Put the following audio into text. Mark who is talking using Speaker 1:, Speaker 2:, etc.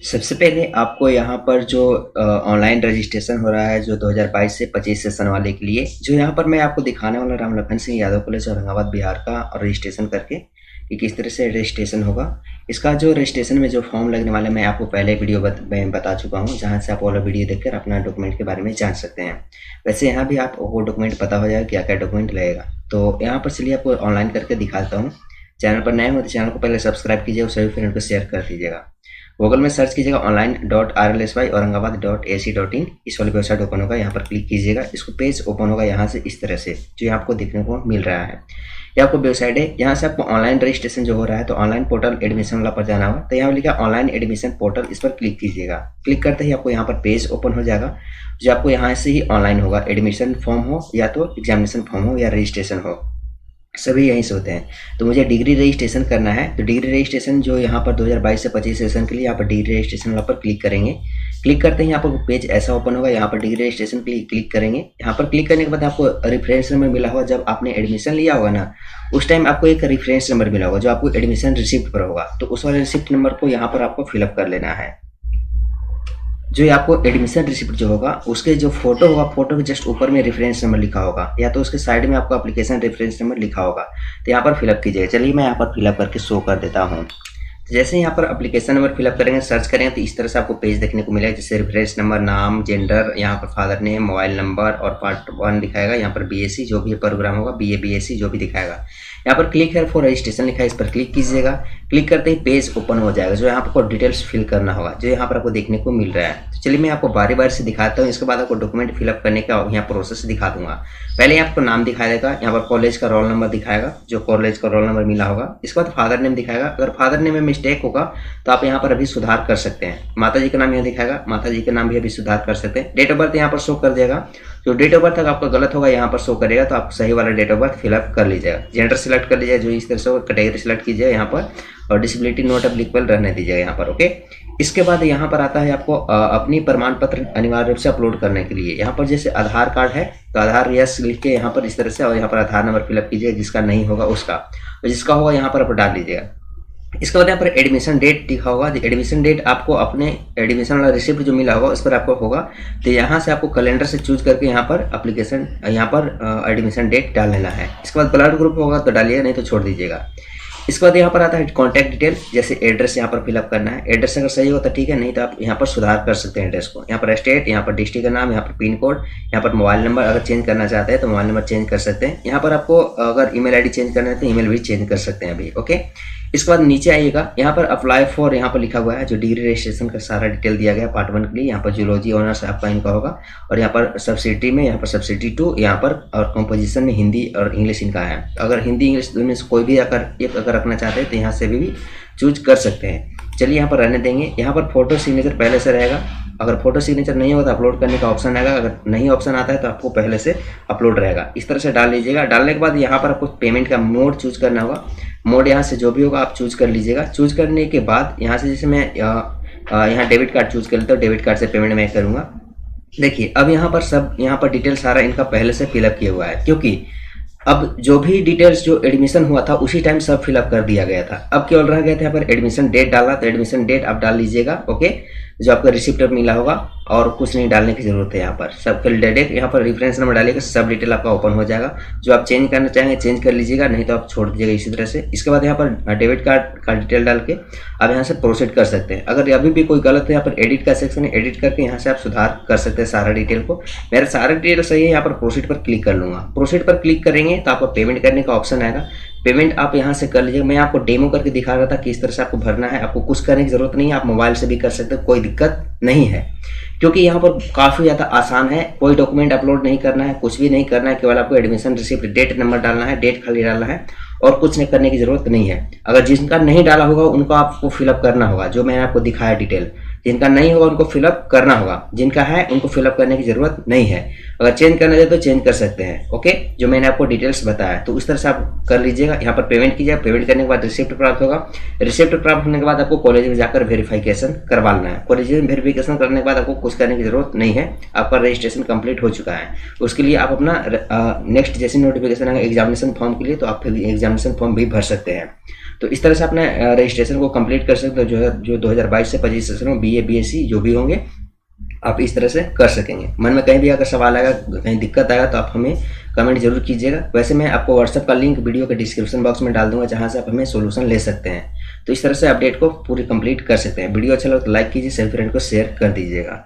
Speaker 1: सबसे पहले आपको यहाँ पर जो ऑनलाइन रजिस्ट्रेशन हो रहा है जो 2022 से 25 सेशन वाले के लिए, जो यहाँ पर मैं आपको दिखाने वाला राम लखन सिंह यादव कॉलेज औरंगाबाद बिहार का और रजिस्ट्रेशन करके कि किस तरह से रजिस्ट्रेशन होगा। इसका जो रजिस्ट्रेशन में जो फॉर्म लगने वाला है मैं आपको पहले वीडियो में बता चुका हूँ, जहाँ से आप वाला वीडियो देखकर अपना डॉक्यूमेंट के बारे में जान सकते हैं। वैसे यहाँ भी आप वो डॉक्यूमेंट पता हो जाएगा क्या क्या डॉक्यूमेंट लगेगा। तो यहाँ पर चलिए आपको ऑनलाइन करके दिखाता हूँ। चैनल पर नए हो तो चैनल को पहले सब्सक्राइब कीजिए और सभी फ्रेंड को शेयर कर दीजिएगा। गूगल में सर्च कीजिएगा online.rlsy.aurangabad.ac.in, इस वाली वेबसाइट ओपन होगा, यहाँ पर क्लिक कीजिएगा। इसको पेज ओपन होगा यहाँ से इस तरह से, जो आपको देखने को मिल रहा है। ये आपको वेबसाइट है, यहाँ से आपको ऑनलाइन रजिस्ट्रेशन जो हो रहा है तो ऑनलाइन पोर्टल एडमिशन वाला पर जाना होगा। तो यहाँ लिखा ऑनलाइन एडमिशन पोर्टल, इस पर क्लिक कीजिएगा। क्लिक करते ही आपको यहाँ पर पेज ओपन हो जाएगा, जो आपको यहाँ से ही ऑनलाइन होगा। एडमिशन फॉर्म हो या तो एग्जामिनेशन फॉर्म हो या रजिस्ट्रेशन हो, सभी यहीं से होते हैं। तो मुझे डिग्री रजिस्ट्रेशन करना है, तो डिग्री रजिस्ट्रेशन जो यहाँ पर 2022 से 25 सेशन के लिए यहाँ पर डिग्री रजिस्ट्रेशन वाला पर क्लिक करेंगे। क्लिक करते ही यहाँ पर पेज ऐसा ओपन होगा, यहाँ पर डिग्री रजिस्ट्रेशन के लिए क्लिक करेंगे। यहाँ पर क्लिक करने के बाद आपको रेफरेंस नंबर मिला होगा। जब आपने एडमिशन लिया होगा ना, उस टाइम आपको एक रेफरेंस नंबर मिला होगा जो आपको एडमिशन रिसिप्ट पर होगा। तो उस वाले रिसिप्ट नंबर को यहाँ पर आपको फिलअप कर लेना है। जो आपको एडमिशन रिसिप्ट जो होगा उसके जो फोटो होगा, फोटो के जस्ट ऊपर में रेफरेंस नंबर लिखा होगा, या तो उसके साइड में आपको एप्लीकेशन रेफरेंस नंबर लिखा होगा। तो यहाँ पर फिलअप कीजिएगा। चलिए मैं यहाँ पर फिलअप करके शो कर देता हूँ। जैसे यहाँ पर एप्लीकेशन नंबर फिलअप करेंगे, सर्च करेंगे तो इस तरह से आपको पेज देखने को मिलेगा। जैसे रेफरेंस नंबर, नाम, जेंडर, यहाँ पर फादर नेम, मोबाइल नंबर और पार्ट 1 दिखाएगा। यहाँ पर बीएससी जो भी प्रोग्राम होगा, बीए बीएससी जो भी दिखाएगा। यहाँ पर क्लिक है फॉर रजिस्ट्रेशन लिखा है, इस पर क्लिक कीजिएगा। क्लिक करते ही पेज ओपन हो जाएगा, जो यहाँ पर आपको डिटेल्स फिल करना होगा, जो यहाँ पर आपको देखने को मिल रहा है। तो चलिए मैं आपको बारी बारी से दिखाता हूँ, इसके बाद आपको डॉक्यूमेंट फिलअप करने का यहाँ प्रोसेस दिखा दूंगा। पहले आपको नाम दिखा देगा, यहाँ पर कॉलेज का रोल नंबर दिखाएगा, जो कॉलेज का रोल नंबर मिला होगा। इसके बाद फादर नेम दिखाएगा। अगर फादर नेम में मिस्टेक होगा तो आप यहाँ पर अभी सुधार कर सकते हैं। माता जी का नाम यहाँ दिखाएगा, माता जी का नाम भी अभी सुधार कर सकते हैं। डेट ऑफ बर्थ यहाँ पर शो कर देगा, जो डेट ऑफ बर्थ आपका गलत होगा यहाँ पर शो करेगा, तो आप सही वाला डेट ऑफ बर्थ फिलअप कर लीजिएगा। जेंडर सिलेक्ट कर लीजिएगा, जो इस तरह से कैटेगरी सिलेक्ट कीजिएगा यहाँ पर, और डिसेबिलिटी नॉट एप्लीकेबल रहने दीजिएगा यहाँ पर। ओके, इसके बाद यहाँ पर आता है आपको अपनी प्रमाण पत्र अनिवार्य रूप से अपलोड करने के लिए। यहाँ पर जैसे आधार कार्ड है तो आधार यस लिख के यहाँ पर इस तरह से, और यहाँ पर आधार नंबर फिलअप कीजिएगा। जिसका नहीं होगा उसका, और जिसका होगा यहाँ पर आप डाल लीजिएगा। इसके बाद यहाँ पर एडमिशन डेट लिखा होगा। एडमिशन डेट आपको अपने एडमिशन वाला रिसिप्ट जो मिला होगा उस पर आपको होगा। तो यहाँ से आपको कैलेंडर से चूज करके यहाँ पर एप्लीकेशन, यहाँ पर एडमिशन डेट डाल लेना है। इसके बाद ब्लड ग्रुप होगा तो डालिएगा, नहीं तो छोड़ दीजिएगा। इसके बाद यहाँ पर आता है कॉन्टैक्ट डिटेल, जैसे एड्रेस यहाँ पर फिलअप करना है। एड्रेस अगर सही हो तो ठीक है, नहीं तो आप यहाँ पर सुधार कर सकते हैं एड्रेस को। यहाँ पर स्टेट, यहाँ पर डिस्ट्रिक्ट का नाम, यहाँ पर पिन कोड, यहाँ पर मोबाइल नंबर अगर चेंज करना चाहते हैं तो मोबाइल नंबर चेंज कर सकते हैं। यहाँ पर आपको अगर ईमेल आईडी चेंज करना है तो ईमेल भी चेंज कर सकते हैं अभी। ओके, इसके बाद नीचे आइएगा, यहाँ पर अप्लाई फॉर यहाँ पर लिखा हुआ है, जो डिग्री रजिस्ट्रेशन का सारा डिटेल दिया गया पार्ट 1 के लिए। यहाँ पर जूलॉजी ऑनर्स आपका इनका होगा, और यहाँ पर सब्सिडी में यहाँ पर सब्सिडी 2 यहाँ पर, और कंपोजिशन में हिंदी और इंग्लिश इनका है। अगर हिंदी इंग्लिश दोनों में से कोई भी अगर रखना चाहते हैं तो यहाँ से भी चूज कर सकते हैं। चलिए यहाँ पर रहने देंगे। यहाँ पर फोटो सिग्नेचर पहले से रहेगा। अगर फोटो सिग्नेचर नहीं होगा तो अपलोड करने का ऑप्शन आएगा। अगर नहीं ऑप्शन आता है तो आपको पहले से अपलोड रहेगा। इस तरह से डाल लीजिएगा। डालने के बाद यहाँ पर आपको पेमेंट का मोड चूज करना होगा। मोड यहाँ से जो भी होगा आप चूज कर लीजिएगा। चूज करने के बाद यहाँ से जैसे मैं यहाँ डेबिट कार्ड चूज कर लेता हूँ, डेबिट कार्ड से पेमेंट मैं करूँगा। देखिए अब यहाँ पर सब डिटेल सारा इनका पहले से फिलअप किया हुआ है, क्योंकि अब जो भी डिटेल्स जो एडमिशन हुआ था उसी टाइम सब फिलअप कर दिया गया था। अब केवल रह गया था यहाँ पर एडमिशन डेट डालना, तो एडमिशन डेट आप डाल लीजिएगा। ओके, जो आपका रिसिप्ट मिला होगा, और कुछ नहीं डालने की जरूरत है। यहाँ पर सब डायरेक्ट यहाँ पर रेफरेंस नंबर डालिएगा, सब डिटेल आपका ओपन हो जाएगा। जो आप चेंज करना चाहेंगे चेंज कर लीजिएगा, नहीं तो आप छोड़ दीजिएगा इसी तरह से। इसके बाद यहाँ पर डेबिट कार्ड का डिटेल डाल के आप यहाँ से प्रोसीड कर सकते हैं। अगर अभी भी कोई गलत है, यहाँ पर एडिट का सेक्शन है, एडिट करके यहाँ से आप सुधार कर सकते हैं सारा डिटेल को। मेरा सारा डिटेल सही है, यहाँ पर प्रोसीड पर क्लिक कर लूंगा। प्रोसीड पर क्लिक करेंगे तो आपको पेमेंट करने का ऑप्शन आएगा। पेमेंट आप यहाँ से कर लीजिएगा। मैं आपको डेमो करके दिखा रहा था कि इस तरह से आपको भरना है। आपको कुछ करने की जरूरत नहीं है, आप मोबाइल से भी कर सकते हो, कोई दिक्कत नहीं है, क्योंकि यहाँ पर काफी ज्यादा आसान है। कोई डॉक्यूमेंट अपलोड नहीं करना है, कुछ भी नहीं करना है, केवल आपको एडमिशन रिसिप्ट डेट नंबर डालना है, डेट खाली डालना है, और कुछ नहीं करने की जरूरत नहीं है। अगर जिनका नहीं डाला होगा उनको आपको फिलअप करना होगा, जो मैंने आपको दिखाया डिटेल। जिनका नहीं होगा उनको फिलअप करना होगा, जिनका है उनको फिलअप करने की जरूरत नहीं है। अगर चेंज करना चाहे तो चेंज कर सकते हैं। ओके, जो मैंने आपको डिटेल्स बताया तो उस तरह से आप कर लीजिएगा। यहाँ पर पेमेंट कीजिएगा। पेमेंट करने के बाद रिसिप्ट प्राप्त होगा। रिसिप्ट प्राप्त होने के बाद आपको कॉलेज में जाकर वेरिफिकेशन करवा लेना है। कॉलेज में वेरिफिकेशन करने के बाद आपको कुछ करने की जरूरत नहीं है, आपका रजिस्ट्रेशन कंप्लीट हो चुका है। उसके लिए आप अपना नेक्स्ट जैसे नोटिफिकेशन आएगा एग्जामिनेशन फॉर्म के लिए, तो आप फिर एग्जामिनेशन फॉर्म भी भर सकते हैं। तो इस तरह से अपने रजिस्ट्रेशन को कंप्लीट कर सकते हो। जो 2022 से 25 सेशन में BA BSc जो भी होंगे आप इस तरह से कर सकेंगे। मन में कहीं भी अगर सवाल आएगा, कहीं दिक्कत आएगा तो आप हमें कमेंट जरूर कीजिएगा। वैसे मैं आपको व्हाट्सएप का लिंक वीडियो के डिस्क्रिप्शन बॉक्स में डाल दूंगा, जहां से आप हमें सोल्यूशन ले सकते हैं। तो इस तरह से अपडेट को पूरी कंप्लीट कर सकते हैं। वीडियो अच्छा लगा तो लाइक कीजिए, सभी फ्रेंड को शेयर कर दीजिएगा।